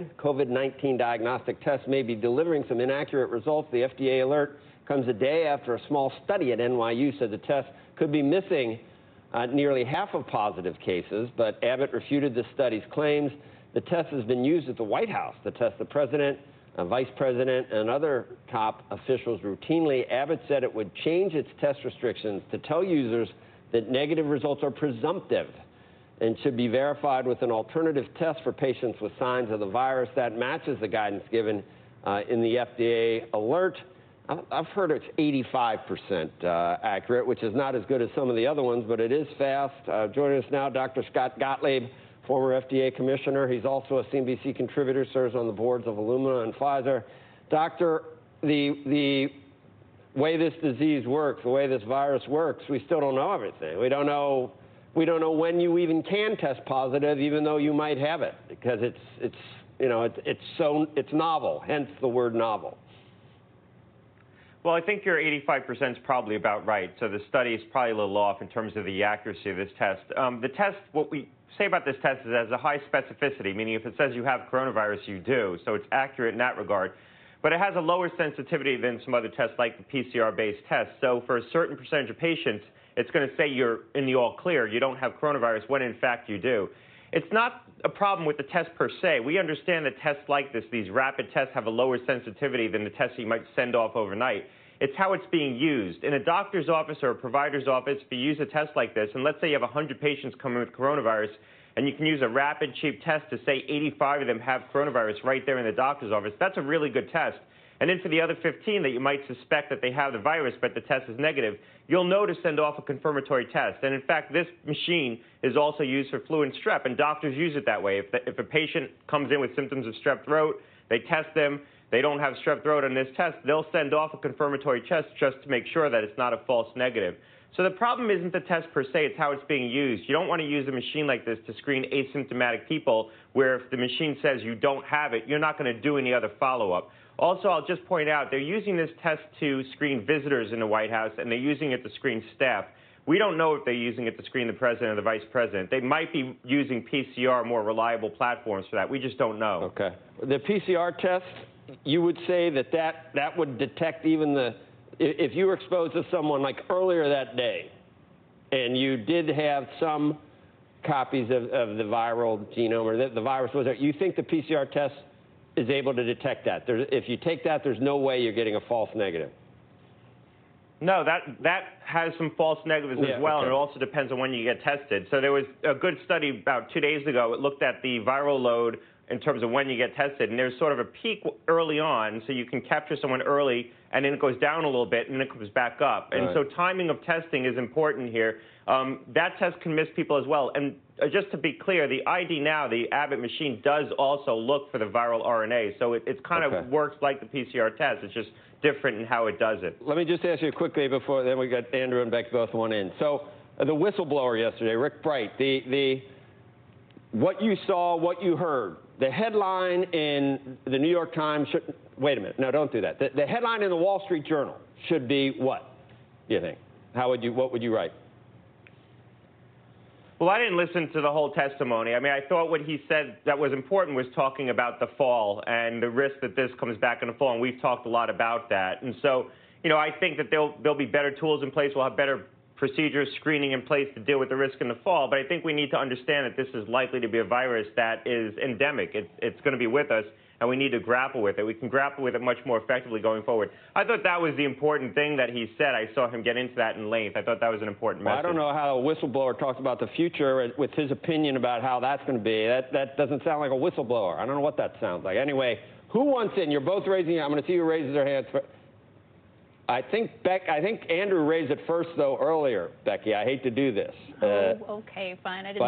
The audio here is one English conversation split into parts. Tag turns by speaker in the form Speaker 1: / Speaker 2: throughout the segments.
Speaker 1: COVID-19 diagnostic tests may be delivering some inaccurate results. The FDA alert comes a day after a small study at NYU said the test could be missing nearly half of positive cases, but Abbott refuted the study's claims. The test has been used at the White House to test the president, vice president, and other top officials routinely. Abbott said it would change its test restrictions to tell users that negative results are presumptive and should be verified with an alternative test for patients with signs of the virus. That matches the guidance given in the FDA alert. I've heard it's 85% accurate, which is not as good as some of the other ones, but it is fast. Joining us now, Dr. Scott Gottlieb, former FDA commissioner. He's also a CNBC contributor, serves on the boards of Illumina and Pfizer. Doctor, the way this disease works, the way this virus works, we still don't know everything. We don't know when you even can test positive, even though you might have it, because it's novel, hence the word novel.
Speaker 2: Well, I think your 85% is probably about right. So the study is probably a little off in terms of the accuracy of this test. The test, what we say about this test is it has a high specificity, meaning if it says you have coronavirus, you do. So it's accurate in that regard. But it has a lower sensitivity than some other tests like the PCR-based tests. So for a certain percentage of patients, it's going to say you're in the all clear, you don't have coronavirus, when in fact you do. It's not a problem with the test per se. We understand that tests like this, these rapid tests, have a lower sensitivity than the tests you might send off overnight. It's how it's being used. In a doctor's office or a provider's office, if you use a test like this, and let's say you have 100 patients coming with coronavirus, and you can use a rapid, cheap test to say 85 of them have coronavirus right there in the doctor's office, that's a really good test. And then for the other 15 that you might suspect that they have the virus, but the test is negative, you'll know to send off a confirmatory test. And in fact, this machine is also used for flu and strep, and doctors use it that way. If a patient comes in with symptoms of strep throat, they test them, they don't have strep throat on this test, they'll send off a confirmatory test just to make sure that it's not a false negative. So the problem isn't the test per se, it's how it's being used. You don't want to use a machine like this to screen asymptomatic people where if the machine says you don't have it, you're not going to do any other follow-up. Also, I'll just point out, they're using this test to screen visitors in the White House, and they're using it to screen staff. We don't know if they're using it to screen the president or the vice president. They might be using PCR, more reliable platforms for that. We just don't know.
Speaker 1: Okay. The PCR test, you would say that would detect even if you were exposed to someone like earlier that day, and you did have some copies of the viral genome, or the virus was there, you think the PCR test is able to detect that? If you take that, there's no way you're getting a false negative.
Speaker 2: No, that has some false negatives as well,
Speaker 1: okay.
Speaker 2: And it also depends on when you get tested. So there was a good study about 2 days ago. It looked at the viral load in terms of when you get tested, and there's sort of a peak early on, so you can capture someone early, and then it goes down a little bit, and then it comes back up. And so timing of testing is important here. That test can miss people as well. And just to be clear, the ID Now, the Abbott machine, does also look for the viral RNA. So it kind of works like the PCR test. It's just different in how it does it.
Speaker 1: Let me just ask you quickly before, then we got Andrew and Beck both one in. So the whistleblower yesterday, Rick Bright, what you saw, what you heard, the headline in the New York Times should, wait a minute, no, don't do that. The headline in the Wall Street Journal should be what, do you think? What would you write?
Speaker 2: Well, I didn't listen to the whole testimony. I mean, I thought what he said that was important was talking about the fall and the risk that this comes back in the fall, and we've talked a lot about that. And so, I think that there'll be better tools in place. We'll have better procedures, screening in place to deal with the risk in the fall. But I think we need to understand that this is likely to be a virus that is endemic. It's going to be with us, and we need to grapple with it. We can grapple with it much more effectively going forward. I thought that was the important thing that he said. I saw him get into that in length. I thought that was an important message.
Speaker 1: I don't know how a whistleblower talks about the future with his opinion about how that's going to be. That doesn't sound like a whistleblower. I don't know what that sounds like. Anyway, who wants in? You're both raising. I'm going to see who raises their hands. I think Andrew raised it first, though, earlier, Becky. I hate to do this.
Speaker 3: Okay, fine. I didn't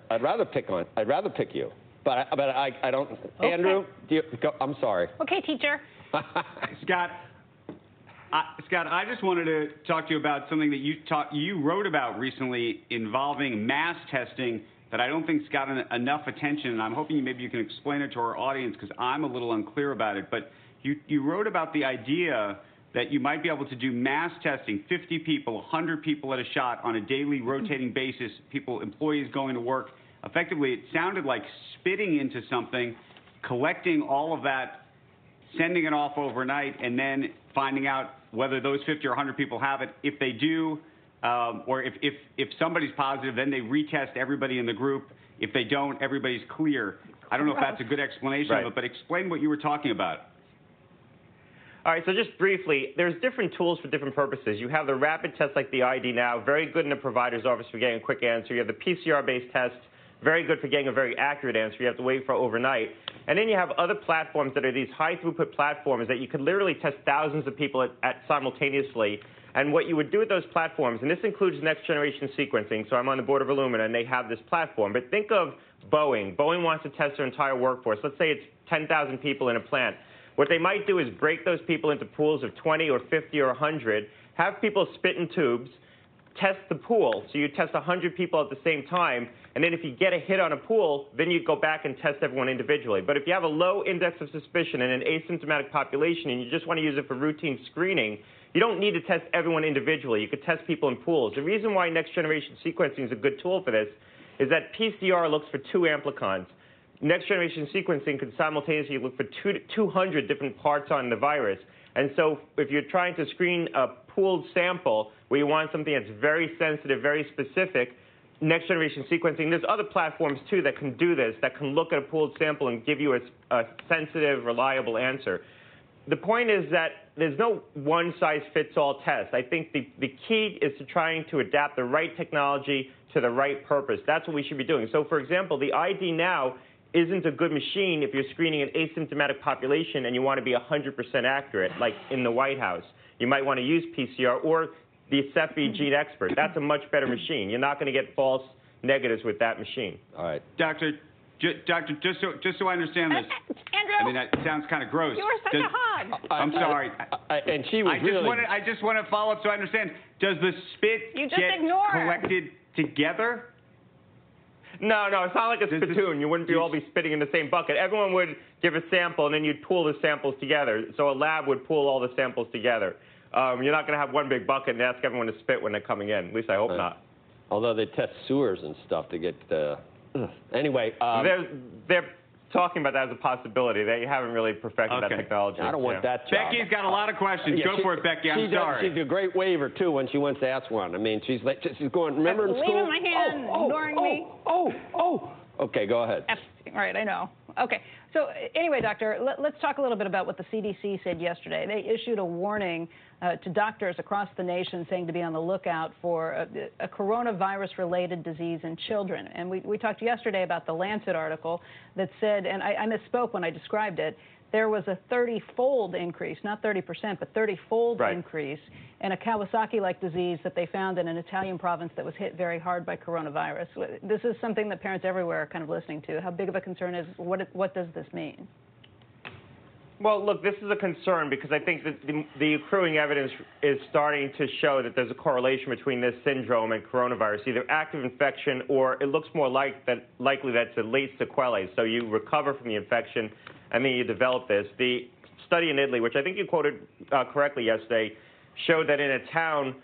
Speaker 1: I'd rather pick you. But I don't. Okay. Andrew, I'm sorry.
Speaker 3: Okay, teacher.
Speaker 4: Scott, I just wanted to talk to you about something that you wrote about recently involving mass testing that I don't think's gotten enough attention, and I'm hoping maybe you can explain it to our audience because I'm a little unclear about it. But you wrote about the idea that you might be able to do mass testing, 50 people, 100 people at a shot on a daily rotating basis, employees going to work. Effectively, it sounded like spitting into something collecting all of that, sending it off overnight, and then finding out whether those 50 or 100 people have it. If they do, or if somebody's positive, then they retest everybody in the group. If they don't, everybody's clear. I don't know if that's a good explanation of it, but explain what you were talking about.
Speaker 2: All right, so just briefly, there's different tools for different purposes. You have the rapid test like the ID Now, very good in the provider's office for getting a quick answer. You have the PCR-based test, very good for getting a very accurate answer. You have to wait for overnight. And then you have other platforms that are these high-throughput platforms that you could literally test thousands of people at simultaneously. And what you would do with those platforms, and this includes next-generation sequencing, so I'm on the board of Illumina, and they have this platform. But think of Boeing. Boeing wants to test their entire workforce. Let's say it's 10,000 people in a plant. What they might do is break those people into pools of 20 or 50 or 100, have people spit in tubes, test the pool. So you test 100 people at the same time, and then if you get a hit on a pool, then you go back and test everyone individually. But if you have a low index of suspicion in an asymptomatic population and you just want to use it for routine screening, you don't need to test everyone individually. You could test people in pools. The reason why next-generation sequencing is a good tool for this is that PCR looks for 2 amplicons. Next-generation sequencing could simultaneously look for 200 different parts on the virus. And so if you're trying to screen a pooled sample where you want something that's very sensitive, very specific, next-generation sequencing, there's other platforms, too, that can do this, that can look at a pooled sample and give you a sensitive, reliable answer. The point is that there's no one-size-fits-all test. I think the key is to trying to adapt the right technology to the right purpose. That's what we should be doing. So, for example, the ID Now isn't a good machine if you're screening an asymptomatic population and you want to be 100% accurate, like in the White House. You might want to use PCR or the Cepheid Gene Expert. That's a much better machine. You're not going to get false negatives with that machine.
Speaker 1: All right.
Speaker 4: Doctor, just so I understand this.
Speaker 3: Andrew!
Speaker 4: I mean, that sounds kind of gross.
Speaker 3: You were such a hog.
Speaker 4: I'm sorry.
Speaker 1: And she was
Speaker 4: I just want to follow up so I understand. Does the spit get collected together?
Speaker 2: No, it's not like a spittoon. You wouldn't all be spitting in the same bucket. Everyone would give a sample, and then you'd pool the samples together. So a lab would pool all the samples together. You're not going to have one big bucket and ask everyone to spit when they're coming in. At least I hope not.
Speaker 1: Although they test sewers and stuff to get anyway.
Speaker 2: They're talking about that as a possibility. They haven't really perfected that technology.
Speaker 1: I don't want that job.
Speaker 4: Becky's got a lot of questions. Go for it, Becky. I'm sorry.
Speaker 1: She's a great waver, too, when she wants to ask one. I mean, she's going, remember in school?
Speaker 3: Leaving my hand, ignoring me.
Speaker 1: Okay, go ahead.
Speaker 3: Right, I know. Okay. So anyway, doctor, let's talk a little bit about what the CDC said yesterday. They issued a warning to doctors across the nation saying to be on the lookout for a coronavirus-related disease in children. And we talked yesterday about the Lancet article that said, and I misspoke when I described it, there was a 30-fold increase, not 30%, but 30-fold increase in a Kawasaki-like disease that they found in an Italian province that was hit very hard by coronavirus. This is something that parents everywhere are kind of listening to. How big of a concern is, what does this mean?
Speaker 2: Well, look, this is a concern because I think that the accruing evidence is starting to show that there's a correlation between this syndrome and coronavirus, either active infection or it looks more likely that it's a late sequelae. So you recover from the infection and then you develop this. The study in Italy, which I think you quoted correctly yesterday, showed that in a town,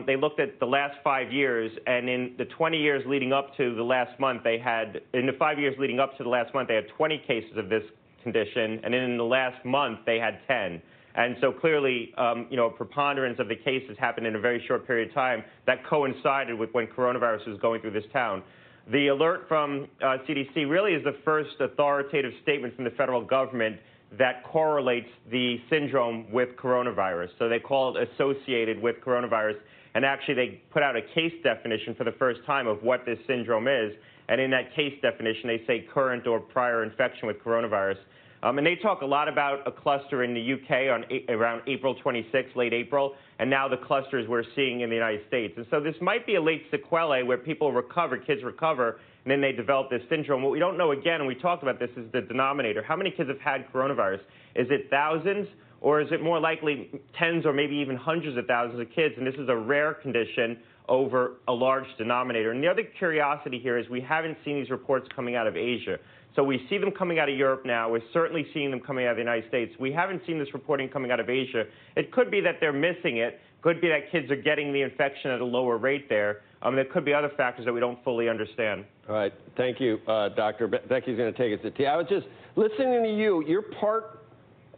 Speaker 2: they looked at the last 5 years, and in the 20 years leading up to the last month, in the 5 years leading up to the last month, they had 20 cases of this condition, and in the last month, they had 10. And so clearly, a preponderance of the cases happened in a very short period of time that coincided with when coronavirus was going through this town. The alert from CDC really is the first authoritative statement from the federal government that correlates the syndrome with coronavirus. So they call it associated with coronavirus. And actually, they put out a case definition for the first time of what this syndrome is. And in that case definition, they say current or prior infection with coronavirus. And they talk a lot about a cluster in the UK around April 26, late April, and now the clusters we're seeing in the United States. And so this might be a late sequelae where people recover, kids recover, and then they develop this syndrome. What we don't know, again, and we talked about this, is the denominator. How many kids have had coronavirus? Is it thousands, or is it more likely tens or maybe even hundreds of thousands of kids? And this is a rare condition over a large denominator. And the other curiosity here is we haven't seen these reports coming out of Asia. So we see them coming out of Europe now. We're certainly seeing them coming out of the United States. We haven't seen this reporting coming out of Asia. It could be that they're missing it. Could be that kids are getting the infection at a lower rate there. There could be other factors that we don't fully understand.
Speaker 1: All right. Thank you, Doctor. Becky's going to take us to tea. I was just listening to you. You're part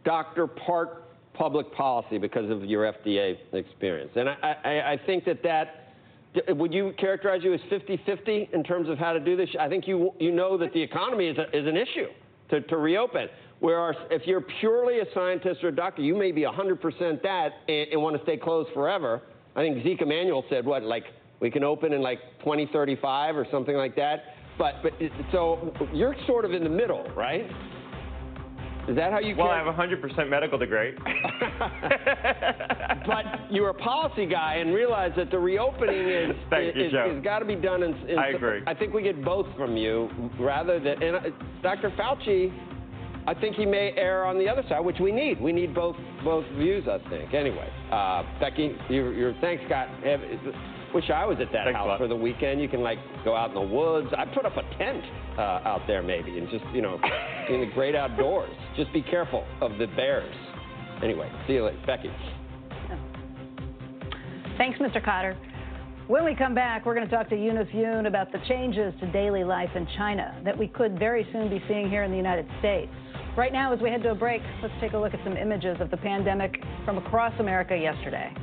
Speaker 1: doctor, part public policy because of your FDA experience. And I think that would you characterize you as 50-50 in terms of how to do this? I think you know that the economy is an issue to reopen. Whereas if you're purely a scientist or a doctor, you may be 100% that and want to stay closed forever. I think Zeke Emanuel said, what, like we can open in like 2035 or something like that. So you're sort of in the middle, right? Is that how you?
Speaker 2: Well, I have a 100% medical degree.
Speaker 1: But you're a policy guy and realize that the reopening is got to be done.
Speaker 2: I agree.
Speaker 1: I think we get both from you rather than. And Dr. Fauci, I think he may err on the other side, which we need. We need both views, I think. Anyway, Becky, thanks, Scott. Wish I was at that house for the weekend. You can like go out in the woods. I put up a tent out there maybe and just, in the great outdoors. Just be careful of the bears. Anyway, see you later. Becky.
Speaker 3: Thanks, Mr. Cotter. When we come back, we're going to talk to Eunice Yoon about the changes to daily life in China that we could very soon be seeing here in the United States. Right now, as we head to a break, let's take a look at some images of the pandemic from across America yesterday.